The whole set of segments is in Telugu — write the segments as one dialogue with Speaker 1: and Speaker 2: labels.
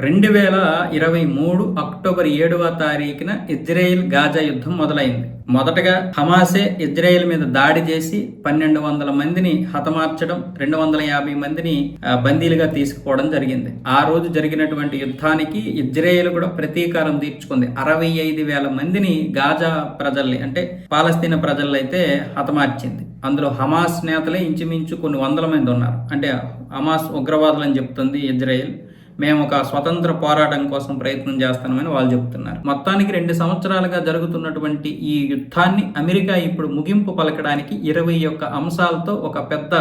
Speaker 1: 2023 అక్టోబర్ 7వ తారీఖున ఇజ్రాయెల్ గాజా యుద్ధం మొదలైంది. మొదటగా హమాసే ఇజ్రాయెల్ మీద దాడి చేసి 1200 మందిని హతమార్చడం, 250 మందిని బందీలుగా తీసుకుపోవడం జరిగింది. ఆ రోజు జరిగినటువంటి యుద్ధానికి ఇజ్రాయెల్ కూడా ప్రతీకారం తీర్చుకుంది. 65,000 మందిని గాజా ప్రజల్ని అంటే పాలస్తీనా ప్రజల్లో అయితే హతమార్చింది. అందులో హమాస్ నేతలే ఇంచుమించు కొన్ని వందల మంది ఉన్నారు. అంటే హమాస్ ఉగ్రవాదులు అని చెప్తుంది ఇజ్రాయెల్. మేము ఒక స్వతంత్ర పోరాటం కోసం ప్రయత్నం చేస్తామని వాళ్ళు చెప్తున్నారు. మొత్తానికి 2 సంవత్సరాలుగా జరుగుతున్నటువంటి ఈ యుద్ధాన్ని అమెరికా ఇప్పుడు ముగింపు పలకడానికి 21 అంశాలతో ఒక పెద్ద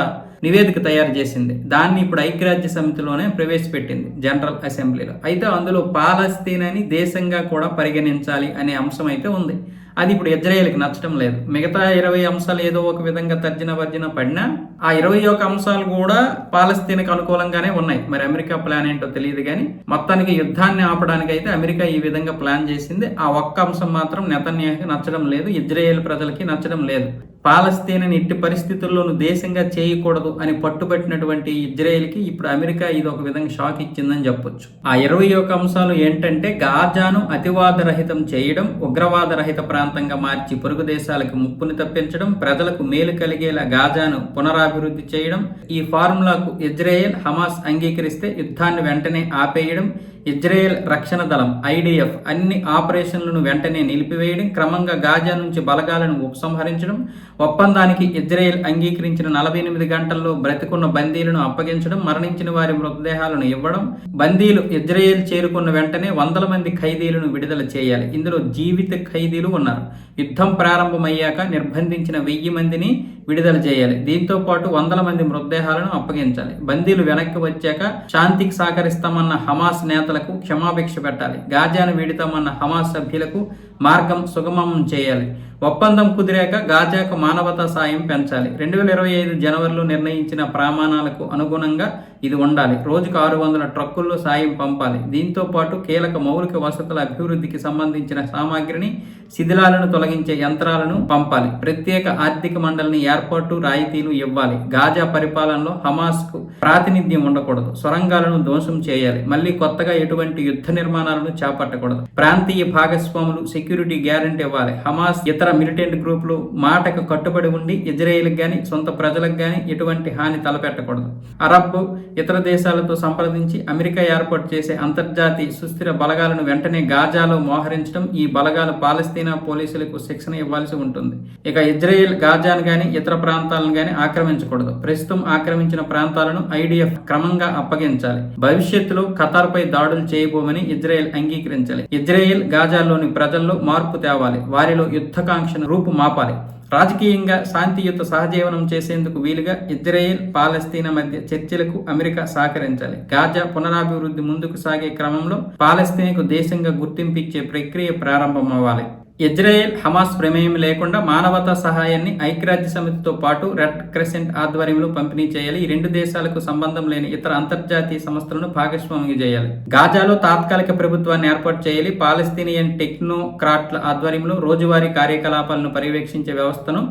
Speaker 1: నివేదిక తయారు చేసింది. దాన్ని ఇప్పుడు ఐక్యరాజ్య సమితిలోనే ప్రవేశపెట్టింది జనరల్ అసెంబ్లీలో. అయితే అందులో పాలస్తీనాని దేశంగా కూడా పరిగణించాలి అనే అంశం అయితే ఉంది. అది ఇప్పుడు ఇజ్రాయెల్కి నచ్చడం లేదు. మిగతా 20 అంశాలు ఏదో ఒక విధంగా తర్జన పడినా ఆ 21 అంశాలు కూడా పాలస్తీనాకు అనుకూలంగానే ఉన్నాయి. మరి అమెరికా ప్లాన్ ఏంటో తెలియదు కానీ మొత్తానికి యుద్ధాన్ని ఆపడానికి అయితే అమెరికా ఈ విధంగా ప్లాన్ చేసింది. ఆ ఒక్క అంశం మాత్రం నెతన్యాహుకి నచ్చడం లేదు, ఇజ్రాయెల్ ప్రజలకి నచ్చడం లేదు. పాలస్తీనాని ఎట్టి పరిస్థితుల్లోనూ దేశంగా చేయకూడదు అని పట్టుబట్టినటువంటి ఇజ్రాయెల్కి ఇప్పుడు అమెరికా ఇది ఒక విధంగా షాక్ ఇచ్చిందని చెప్పొచ్చు. ఆ 21 అంశాలు ఏంటంటే గాజాను అతివాద రహితం చేయడం, ఉగ్రవాద రహిత ప్రాంతంగా మార్చి పొరుగు దేశాలకు ముప్పుని తప్పించడం, ప్రజలకు మేలు కలిగేలా గాజాను పునరాభివృద్ధి చేయడం, ఈ ఫార్ములాకు ఇజ్రాయెల్ హమాస్ అంగీకరిస్తే యుద్ధాన్ని వెంటనే ఆపేయడం, ఇజ్రాయెల్ రక్షణ దళం ఐడిఎఫ్ అన్ని ఆపరేషన్లను వెంటనే నిలిపివేయడం, క్రమంగా గాజా నుంచి బలగాలను ఉపసంహరించడం, ఒప్పందానికి ఇజ్రాయెల్ అంగీకరించిన 48 గంటల్లో బ్రతికున్న బందీలను అప్పగించడం, మరణించిన వారి మృతదేహాలను ఇవ్వడం, బందీలు ఇజ్రాయెల్ చేరుకున్న వెంటనే 100 మంది ఖైదీలను విడుదల చేయాలి. ఇందులో జీవిత ఖైదీలు ఉన్నారు. యుద్ధం ప్రారంభమయ్యాక నిర్బంధించిన 1000 మందిని విడుదల చేయాలి. దీంతో పాటు 100 మంది మృతదేహాలను అప్పగించాలి. బందీలు వెనక్కి వచ్చాక శాంతికి సహకరిస్తామన్న హమాస్ నేతలకు క్షమాభిక్ష పెట్టాలి. గాజాను వీడుతామన్న హమాస్ సభ్యులకు మార్గం సుగమం చేయాలి. ఒప్పందం కుదిరాక గాజాకు మానవతా సాయం పెంచాలి. 2025 జనవరిలో నిర్ణయించిన ప్రమాణాలకు అనుగుణంగా ఇది ఉండాలి. రోజుకు 600 ట్రక్కుల్లో సాయం పంపాలి. దీంతో పాటు కీలక మౌలిక వసతుల అభివృద్ధికి సంబంధించిన సామాగ్రిని, శిథిలాలను తొలగించే యంత్రాలను పంపాలి. ప్రత్యేక ఆర్థిక మండలిని ఏర్పాటు, రాయితీలు ఇవ్వాలి. గాజా పరిపాలనలో హమాస్కు ప్రాతినిధ్యం ఉండకూడదు. సొరంగాలను ధ్వంసం చేయాలి. మళ్ళీ కొత్తగా ఎటువంటి యుద్ధ నిర్మాణాలను చేపట్టకూడదు. ప్రాంతీయ భాగస్వాములు సెక్యూరిటీ గ్యారెంటీ ఇవ్వాలి. హమాస్ ఇతర మిలిటెంట్ గ్రూపులు మాటకు కట్టుబడి ఉండి ఇజ్రాయెల్కి కానీ సొంత ప్రజలకు కానీ ఎటువంటి హాని తలపెట్టకూడదు. అరబ్ ఇతర దేశాలతో సంప్రదించి అమెరికా ఏర్పాటు చేసే అంతర్జాతీయ సుస్థిర బలగాలను వెంటనే గాజాలో మోహరించడం, ఈ బలగాలు పాలస్తీనా పోలీసులకు శిక్షణ ఇవ్వాల్సి ఉంటుంది. ఇక ఇజ్రాయెల్ గాజాను కానీ ఇతర ప్రాంతాలను కానీ ఆక్రమించకూడదు. ప్రస్తుతం ఆక్రమించిన ప్రాంతాలను ఐడిఎఫ్ క్రమంగా అప్పగించాలి. భవిష్యత్తులో ఖతార్పై దాడులు చేయబోమని ఇజ్రాయెల్ అంగీకరించాలి. ఇజ్రాయెల్ గాజాలోని ప్రజల్లో మార్పు తేవాలి. వారిలో యుద్ధకాంక్షను రూపుమాపాలి. రాజకీయంగా శాంతియుత సహజీవనం చేసేందుకు వీలుగా ఇజ్రాయెల్ పాలస్తీనా మధ్య చర్చలకు అమెరికా సహకరించాలి. గాజా పునరాభివృద్ధి ముందుకు సాగే క్రమంలో పాలస్తీనాకు దేశంగా గుర్తింపు ఇచ్చే ప్రక్రియ ప్రారంభమవ్వాలి. ఇజ్రాయెల్ హమాస్ ప్రమేయం లేకుండా మానవతా సహాయాన్ని ఐక్యరాజ్య సమితితో పాటు రెడ్ క్రెసెంట్ ఆధ్వర్యంలో పంపిణీ చేయాలి. ఈ 2 దేశాలకు సంబంధం లేని ఇతర అంతర్జాతీయ సంస్థలను భాగస్వామ్యం చేయాలి. గాజాలో తాత్కాలిక ప్రభుత్వాన్ని ఏర్పాటు చేయాలి. పాలస్తీనియన్ టెక్నోక్రాట్ల ఆధ్వర్యంలో రోజువారీ కార్యకలాపాలను పర్యవేక్షించే వ్యవస్థను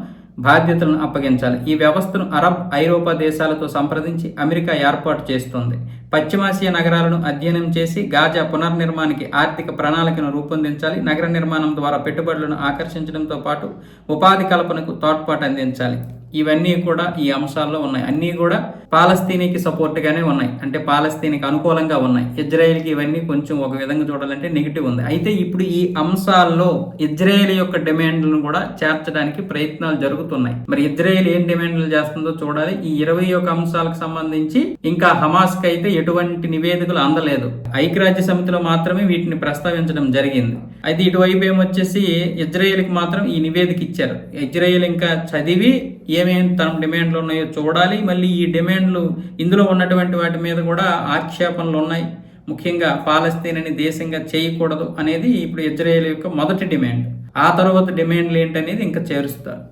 Speaker 1: బాధ్యతలను అప్పగించాలి. ఈ వ్యవస్థను అరబ్, ఐరోపా దేశాలతో సంప్రదించి అమెరికా ఏర్పాటు చేస్తుంది. పశ్చిమాసియా నగరాలను అధ్యయనం చేసి గాజా పునర్నిర్మాణానికి ఆర్థిక ప్రణాళికను రూపొందించాలి. నగర నిర్మాణం ద్వారా పెట్టుబడులను ఆకర్షించడంతో పాటు ఉపాధి కల్పనకు తోడ్పాటు అందించాలి. ఇవన్నీ కూడా ఈ అంశాల్లో ఉన్నాయి. అన్నీ కూడా పాలస్తీనాకి సపోర్ట్గానే ఉన్నాయి, అంటే పాలస్తీనాకి అనుకూలంగా ఉన్నాయి. ఇజ్రాయెల్కి ఇవన్నీ కొంచెం ఒక విధంగా చూడాలంటే నెగిటివ్ ఉంది. అయితే ఇప్పుడు ఈ అంశాల్లో ఇజ్రాయెల్ యొక్క డిమాండ్లను కూడా చేర్చడానికి ప్రయత్నాలు జరుగుతున్నాయి. మరి ఇజ్రాయెల్ ఏం డిమాండ్లు చేస్తుందో చూడాలి. ఈ 21 అంశాలకు సంబంధించి ఇంకా హమాస్కి అయితే ఎటువంటి నివేదికలు అందలేదు. ఐక్యరాజ్య సమితిలో మాత్రమే వీటిని ప్రస్తావించడం జరిగింది. అయితే ఇటువైపు ఏమొచ్చేసి ఇజ్రాయెల్కి మాత్రం ఈ నివేదిక ఇచ్చారు. ఇజ్రాయెల్ ఇంకా చదివి ఏమేమి తన డిమాండ్లు ఉన్నాయో చూడాలి. మళ్ళీ ఈ డిమాండ్లు ఇందులో ఉన్నటువంటి వాటి మీద కూడా ఆక్షేపణలు ఉన్నాయి. ముఖ్యంగా పాలస్తీనాని దేశంగా చేయకూడదు అనేది ఇప్పుడు ఇజ్రాయెల్ యొక్క మొదటి డిమాండ్. ఆ తర్వాత డిమాండ్లు ఏంటనేది ఇంకా చేరుస్తారు.